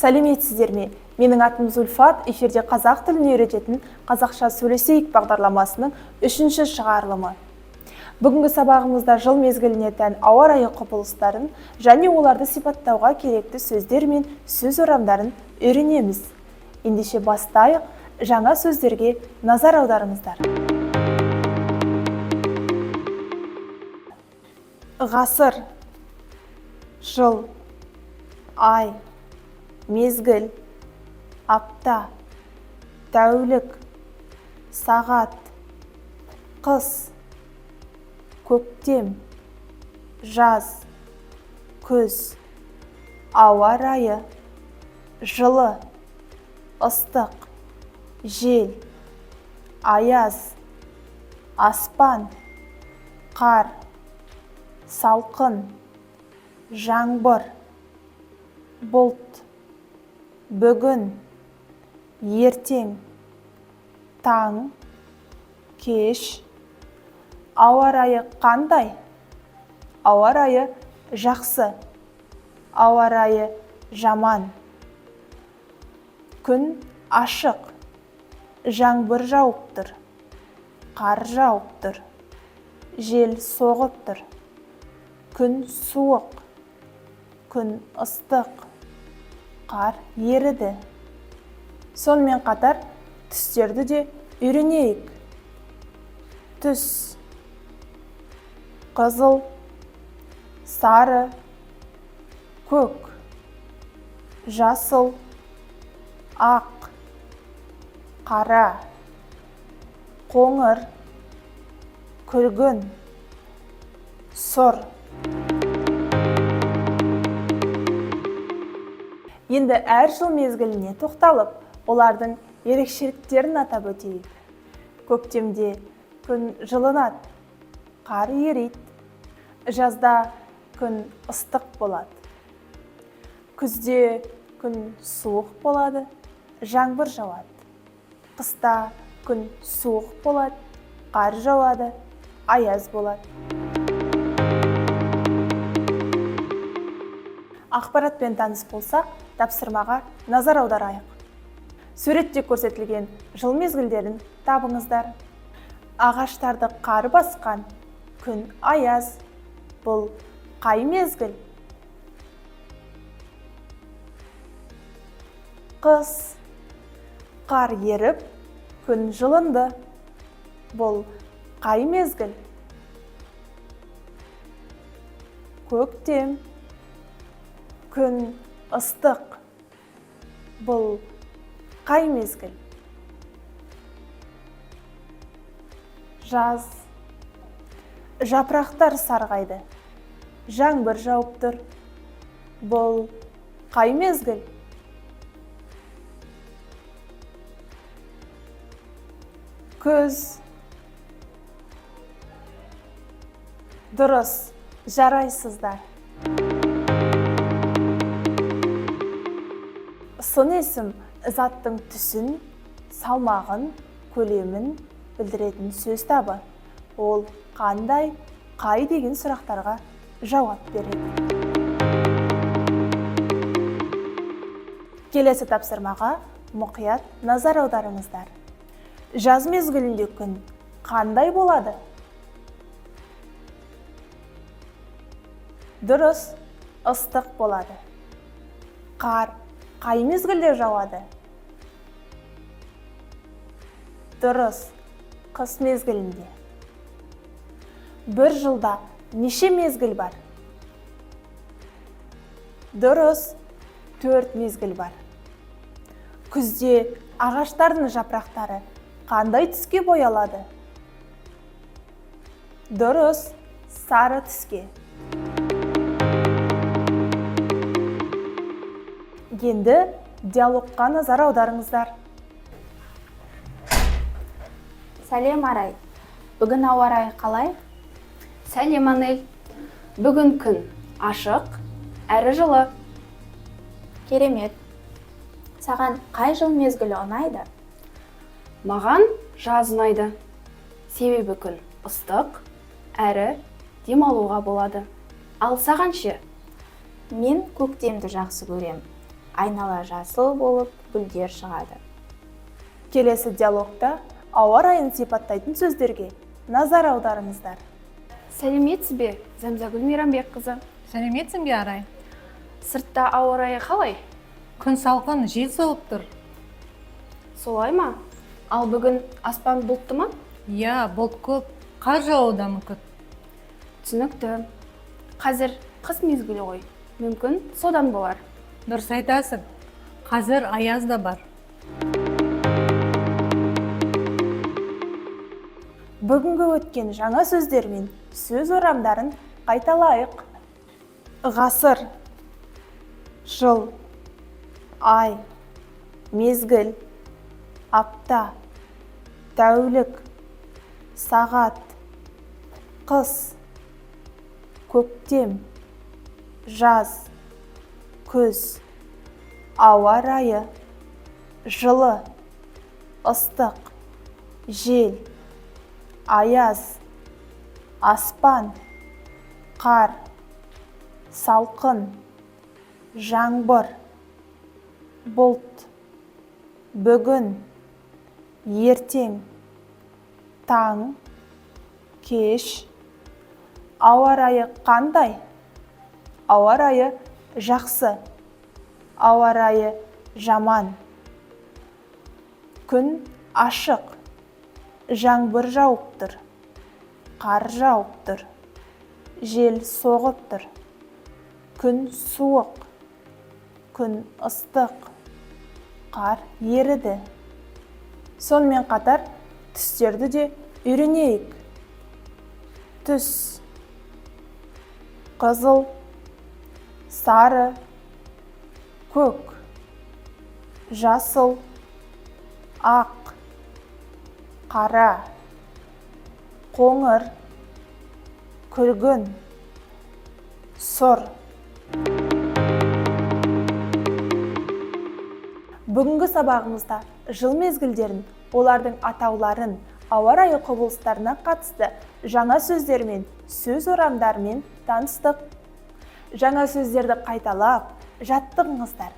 Сәлеметсіздер ме? Менің атым Зульфат, эфирде қазақ тілін үйрететін қазақша сөйлесейік бағдарламасының 3-ші шығарылымы. Бүгінгі сабағымызда жыл мезгіліне тән ауа райы құбылыстарын және оларды сипаттауға керекті сөздер мен сөз орамдарын үйренеміз. Ендеше бастайық, жаңа сөздерге назар аударыңыздар. Ғасыр, жыл, ай, мезгіл, апта, тәулік, сағат, қыс, көктем, жаз, күз, ауа райы, жылы, ыстық, жел, аяз, аспан, қар, салқын, жаңбыр, бұлт, бүгін, ертең, таң, кеш. Ауа райы қандай? Ауа райы жақсы, ауа райы жаман. Күн ашық, жаңбыр жауып тұр, қар жауып тұр, жел соғып тұр. Күн суық, күн ыстық, қар еріді. Сонымен қатар түстерді де үйренейік. Түс, қызыл, сары, көк, жасыл, ақ, қара, қоңыр, күлгін, сұр. Енді әр жыл мезгіліне тоқталып, олардың ерекшеліктерін атап өтейік. Көктемде күн жылынады, қар ериді, жазда күн ыстық болады. Күзде күн суық болады, жаңбыр жауады. Қыста күн суық болады, қар жауады, аяз болады. Ақпаратпен таныс болсақ, тапсырмаға назар аударайық. Суретте көрсетілген жыл мезгілдерін табыңыздар. Ағаштарды қар басқан күн аяз. Бұл қай мезгіл? Қыс. Қар еріп, күн жылынды. Бұл қай мезгіл? Көктем. Күн ыстық. Бұл қай мезгіл? Жаз. Жапырақтар сарғайды, жаңбыр жауып тұр. Бұл қай мезгіл? Күз. Дұрыс, жарайсыздар. Сын есім заттың түсін, салмағын, көлемін білдіретін сөз табы. Ол қандай, қай деген сұрақтарға жауап береді. Келесі тапсырмаға мұқият назар аударыңыздар. Жаз мезгілінде күн қандай болады? Дұрыс, ыстық болады. Қар қай мезгілде жауады? Дұрыс, қыс мезгілінде. Бір жылда неше мезгіл бар? Дұрыс, 4 мезгіл бар. Күзде ағаштардың жапырақтары қандай түске боялады? Дұрыс, сары түске. Енді диалогқа назар аударыңыздар. Сәлем Арай. Бүгін ауа райы қалай? Сәлем Анель. Бүгін күн ашық, әрі жылы. Керемет. Саған қай жыл мезгілі ұнайды? Маған жаз ұнайды. Себебі күн ыстық, әрі демалуға болады. Ал саған ше? Мен көктемді жақсы көрем. айнала жасыл болып гүлдер шығады. Келесі диалогта ауа райын сипаттайтын сөздерге назар аударыңыздар. Сәлеметсіз бе, Зәмзагүл Мейрамбекқызы? Сәлеметсің бе, Арай? Сыртта ауа райы қалай? Күн салқын, жел соғып тұр. Солай ма? Ал бүгін аспан бұлтты ма? Я, бұлт көп, қар жауы да мүмкін. Түсінікті. Қазір қыс мезгілі ғой. Мүмкін содан болар. Дұрыс айтасың. Қазір аяз да бар. Бүгінгі өткен жаңа сөздер мен сөз орамдарын қайталайық. Ғасыр, жыл, ай, мезгіл, апта, тәулік, сағат, қыс, көктем, жаз, күз, ауа райы, жылы, ыстық, жел, аяз, аспан, қар, салқын, жаңбыр, бұлт, бүгін, ертең, таң, кеш. Ауа райы қандай? Ауа райы жақсы, ауа райы жаман. Күн ашық, жаңбыр жауып тұр, қар жауып тұр, жел соғып тұр. Күн суық, күн ыстық, қар еріді. Сонымен қатар түстерді де үйренейік. Түс, қызыл, сары, көк, жасыл, ақ, қара, қоңыр, күлгін, сұр. Бүгінгі сабағымызда жыл мезгілдерін, олардың атауларын, ауа райы құбылыстарына қатысты жаңа сөздермен, сөз орамдарымен таныстық. Жаңа сөздерді қайталап, жаттығыңыздар.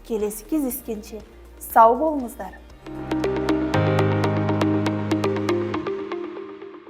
Келесі кездескенше сау болыңыздар.